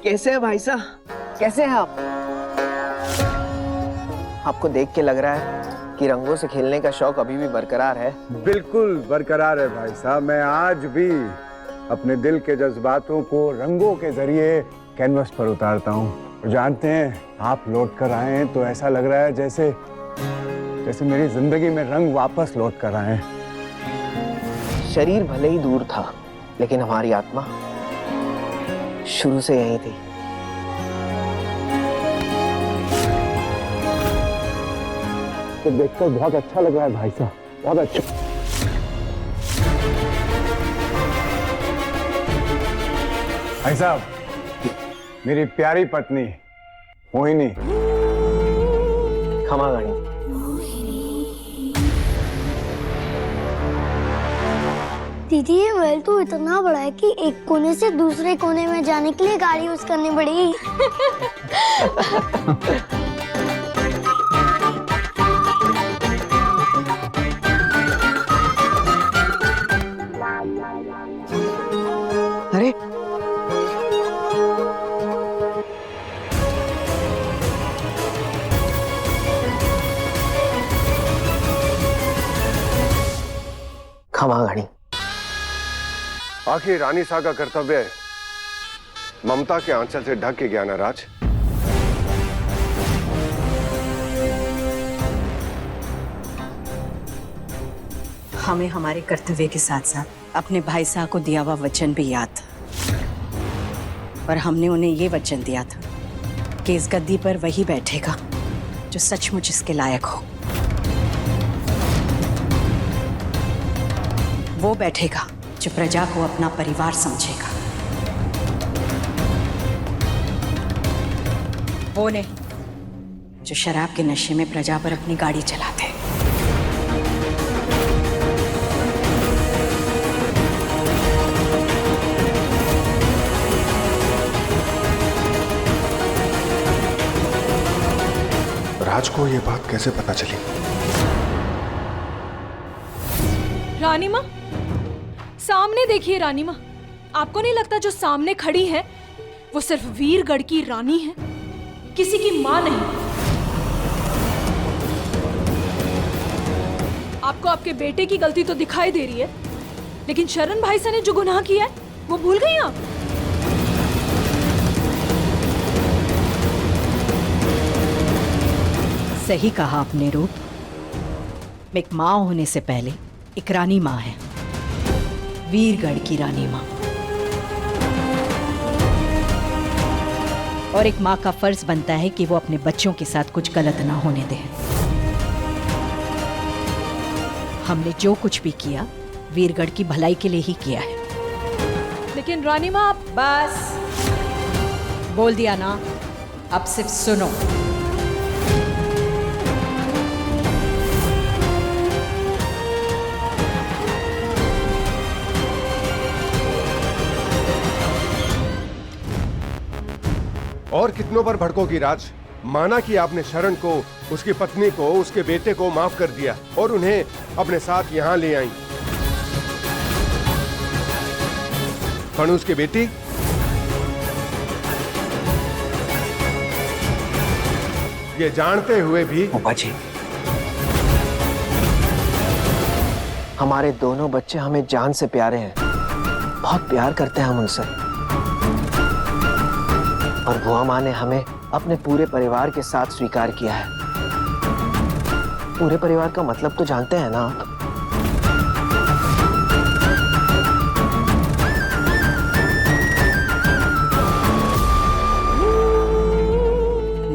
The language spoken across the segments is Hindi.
कैसे हैं भाई साहब? कैसे हैं आप? आपको देख के लग रहा है कि रंगों से खेलने का शौक अभी भी बरकरार है। बिल्कुल बरकरार है भाई साहब। मैं आज भी अपने दिल के जज्बातों को रंगों के जरिए कैनवस पर उतारता हूँ। जानते हैं, आप लौट कर आए हैं तो ऐसा लग रहा है जैसे मेरी जिंदगी में रंग वापस लौट कर आए हैं। शरीर भले ही दूर था, लेकिन हमारी आत्मा शुरू से यहीं थी। तो देखकर बहुत अच्छा लग रहा है भाई साहब, बहुत अच्छा। भाई साहब, मेरी प्यारी पत्नी मोहिनी। क्षमा गणी। दीदी, ये महल तो इतना बड़ा है कि एक कोने से दूसरे कोने में जाने के लिए गाड़ी यूज करनी पड़ेगी। अरे क्षमा गणी। आखिर रानी सा का कर्तव्य ममता के आंचल से ढक के गया ना राज। हमें हमारे कर्तव्य के साथ साथ अपने भाई साहब को दिया हुआ वचन भी याद था, और हमने उन्हें ये वचन दिया था कि इस गद्दी पर वही बैठेगा जो सचमुच इसके लायक हो। वो बैठेगा जो प्रजा को अपना परिवार समझेगा, वो नहीं जो शराब के नशे में प्रजा पर अपनी गाड़ी चलाते। राज को ये बात कैसे पता चली? रानी माँ, सामने देखिए रानी माँ। आपको नहीं लगता जो सामने खड़ी है वो सिर्फ वीरगढ़ की रानी है, किसी की माँ नहीं? आपको आपके बेटे की गलती तो दिखाई दे रही है, लेकिन शरण भाई साहब ने जो गुनाह किया है वो भूल गई आप? सही कहा आपने रूप। एक माँ होने से पहले एक रानी माँ है, वीरगढ़ की रानी माँ। और एक माँ का फर्ज बनता है कि वो अपने बच्चों के साथ कुछ गलत ना होने दे। हमने जो कुछ भी किया वीरगढ़ की भलाई के लिए ही किया है। लेकिन रानी माँ, आप बस बोल दिया ना, अब सिर्फ सुनो। और कितनों पर भड़कोगी राज? माना कि आपने शरण को, उसकी पत्नी को, उसके बेटे को माफ कर दिया और उन्हें अपने साथ यहाँ ले आई, पर उसकी बेटी ये जानते हुए भी। पापा जी, हमारे दोनों बच्चे हमें जान से प्यारे हैं, बहुत प्यार करते हैं हम उनसे, और बुआ माँ ने हमें अपने पूरे परिवार के साथ स्वीकार किया है। पूरे परिवार का मतलब तो जानते हैं ना आप?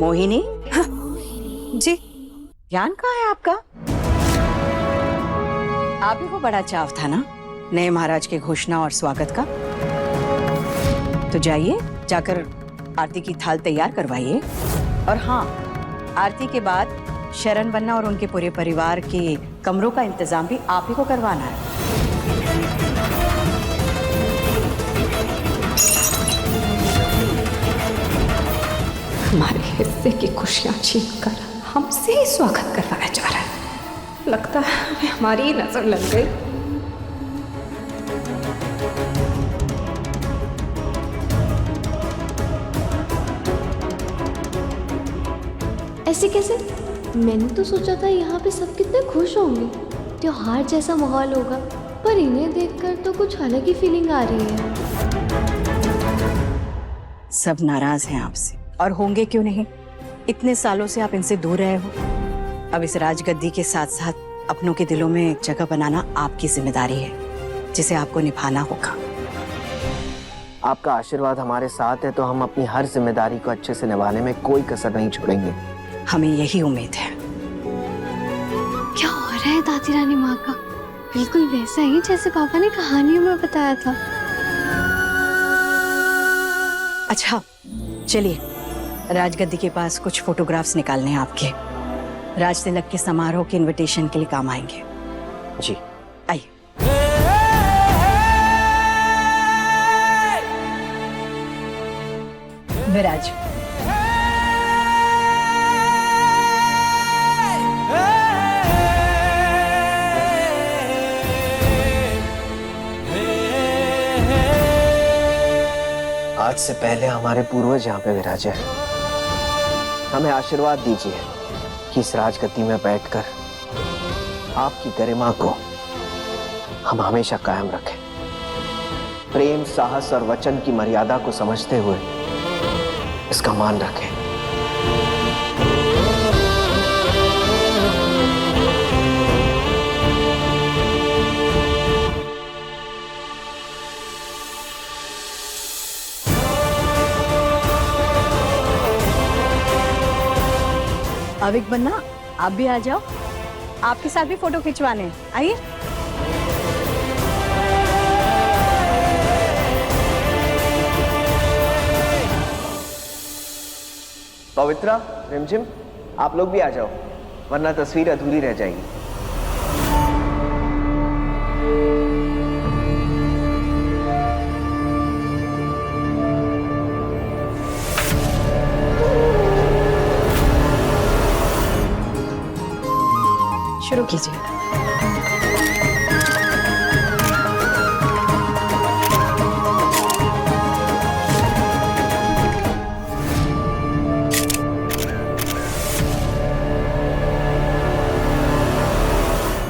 मोहिनी। हाँ, जी। ध्यान कहाँ है आपका? आप ही को बड़ा चाव था ना नए महाराज के घोषणा और स्वागत का। तो जाइए, जाकर आरती की थाल तैयार करवाइए। और हाँ, आरती के बाद शरण बन्ना और उनके पूरे परिवार के कमरों का इंतजाम भी आप ही को करवाना है। हमारे हिस्से की खुशियां छीन कर हमसे ही स्वागत करवाया जा रहा है। लगता है हमें हमारी नजर लग गई। ऐसे कैसे? मैंने तो सोचा था यहाँ पे सब कितने खुश होंगे, त्योहार जैसा माहौल होगा, पर इन्हें देखकर तो कुछ अलग ही फीलिंग आ रही है। सब नाराज हैं आपसे, और होंगे क्यों नहीं। इतने सालों से आप इनसे दूर रहे हो। अब इस राजगद्दी के साथ साथ अपनों के दिलों में एक जगह बनाना आपकी जिम्मेदारी है, जिसे आपको निभाना होगा। आपका आशीर्वाद हमारे साथ है तो हम अपनी हर जिम्मेदारी को अच्छे से निभाने में कोई कसर नहीं छोड़ेंगे। हमें यही उम्मीद है। क्या हो रहा है दादी रानी माँ का? बिल्कुल वैसा ही जैसे पापा ने कहानियों में बताया था। अच्छा चलिए, राजगद्दी के पास कुछ फोटोग्राफ्स निकालने हैं आपके। राज तिलक के समारोह के इनविटेशन के लिए काम आएंगे। जी आइए। विराज, आज से पहले हमारे पूर्वज यहाँ पे विराजे। हमें आशीर्वाद दीजिए कि इस राजगद्दी में बैठकर आपकी गरिमा को हम हमेशा कायम रखें। प्रेम, साहस और वचन की मर्यादा को समझते हुए इसका मान रखें। अविक बन्ना, आप भी आ जाओ, आपके साथ भी फोटो खिंचवाने हैं। आइए। पवित्रा, रिमझिम, आप लोग भी आ जाओ, वरना तस्वीर अधूरी रह जाएगी। शुरू कीजिए।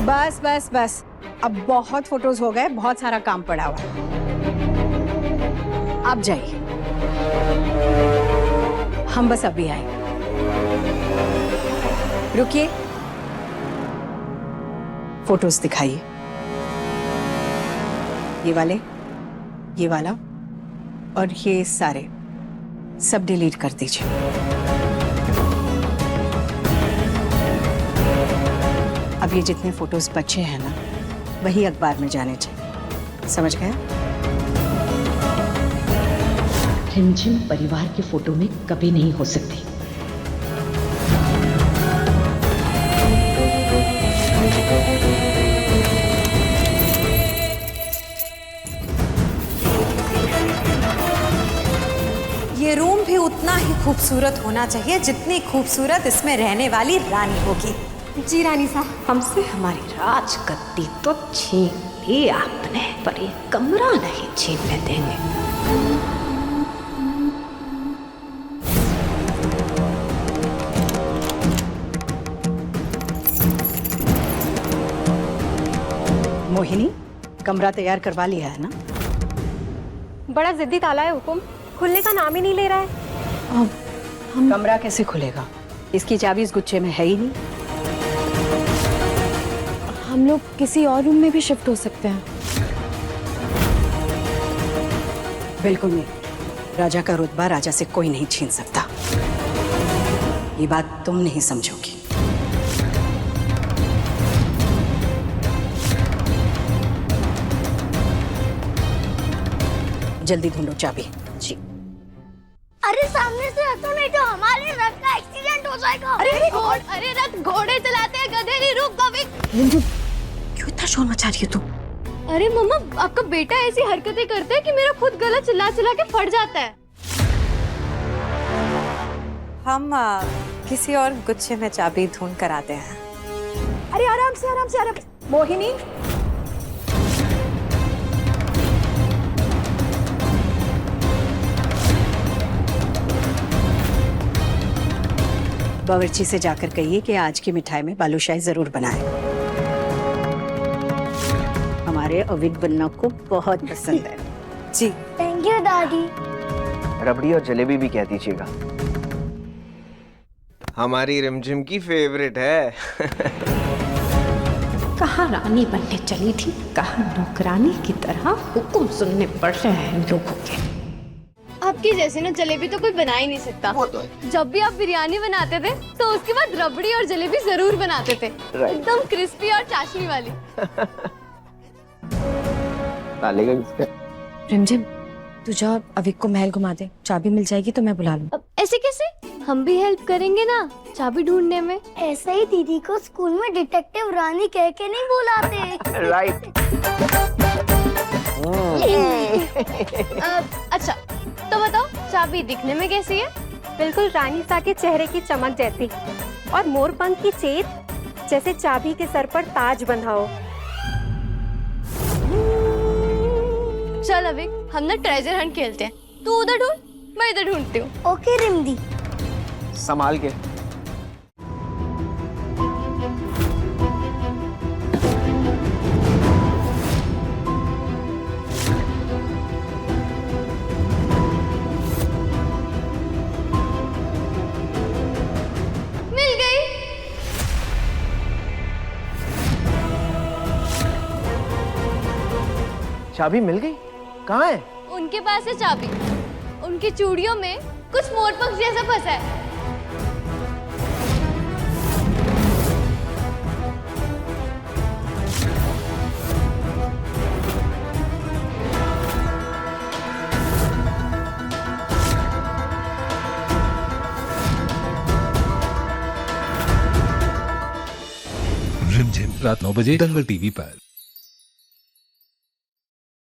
बस बस बस, अब बहुत फोटोज हो गए, बहुत सारा काम पड़ा हुआ है। आप जाइए, हम बस अभी आए। रुकिए, फोटोज दिखाइए। ये वाले, ये वाला और ये सारे सब डिलीट कर दीजिए। अब ये जितने फोटोज बचे हैं ना, वही अखबार में जाने चाहिए। समझ गया? रिमझिम परिवार के फोटो में कभी नहीं हो सकती। ये रूम भी उतना ही खूबसूरत होना चाहिए जितनी खूबसूरत इसमें रहने वाली रानी होगी। जी रानी साहब। हमसे हमारी राजगद्दी तो छीन ली आपने, पर ये कमरा नहीं छीनने देंगे। मोहिनी, कमरा तैयार करवा लिया है ना? बड़ा जिद्दी ताला है हुकुम, खुलने का नाम ही नहीं ले रहा है। कमरा कैसे खुलेगा? इसकी चाबी इस गुच्छे में है ही नहीं। हम लोग किसी और रूम में भी शिफ्ट हो सकते हैं। बिल्कुल नहीं, राजा का रुतबा राजा से कोई नहीं छीन सकता। ये बात तुम नहीं समझोगी। जल्दी ढूंढो चाबी। जी। अरे सामने से हटो, नहीं तो हमारे रथ का एक्सीडेंट हो जाएगा। अरे रथ घोड़े चलाते हैं, गधे नहीं। रुक कभी। क्यों इतना शोर मचा रही है तू? अरे मम्मा, आपका बेटा ऐसी हरकतें करता है कि मेरा खुद गला चिल्ला चिल्ला के फट जाता है। हम किसी और गुच्छे में चाबी ढूंढ कर आते हैं। अरे आराम से, आराम से, आराम से। मोहिनी, बावर्ची से जाकर कहिए कि आज की मिठाई में बालूशाही जरूर बनाए। हमारे अविक बन्ना को बहुत पसंद है। जी थैंक यू दादी। रबड़ी और जलेबी भी कह दीजिएगा। हमारी रिमझिम की फेवरेट है। कहाँ रानी बनने चली थी, कहाँ नौकरानी की तरह हुक्म सुनने पड़ रहे हैं लोगों के। आपकी जैसे ना जलेबी तो कोई बना ही नहीं सकता। वो तो है। जब भी आप बिरयानी बनाते थे तो उसके बाद रबड़ी और जलेबी जरूर बनाते थे, एकदम क्रिस्पी और चाशनी वाली। डालेगा किसका? रिमझिम तू जा अविक को महल घुमा दे, चाबी मिल जाएगी तो मैं बुला लूं। अब ऐसे कैसे? हम भी हेल्प करेंगे ना चाबी ढूंढने में। ऐसा ही दीदी को स्कूल में डिटेक्टिव रानी कह के नहीं बुलाते। राइट। अच्छा तो बताओ चाबी दिखने में कैसी है? बिल्कुल रानी सा के चेहरे की चमक जैसी, और मोरपंख की चेत जैसे चाबी के सर पर ताज बंधा हो। चल अभी हम ना ट्रेजर हंट खेलते हैं। तू उधर ढूंढ, मैं इधर ढूंढती हूँ। ओके रिमदी। संभाल के। मिल गई। चाबी मिल गई? कहाँ है? उनके पास है चाबी। उनकी चूड़ियों में कुछ मोरपंख जैसा फंसा है। रिमझिम रात 9 बजे दंगल टीवी पर।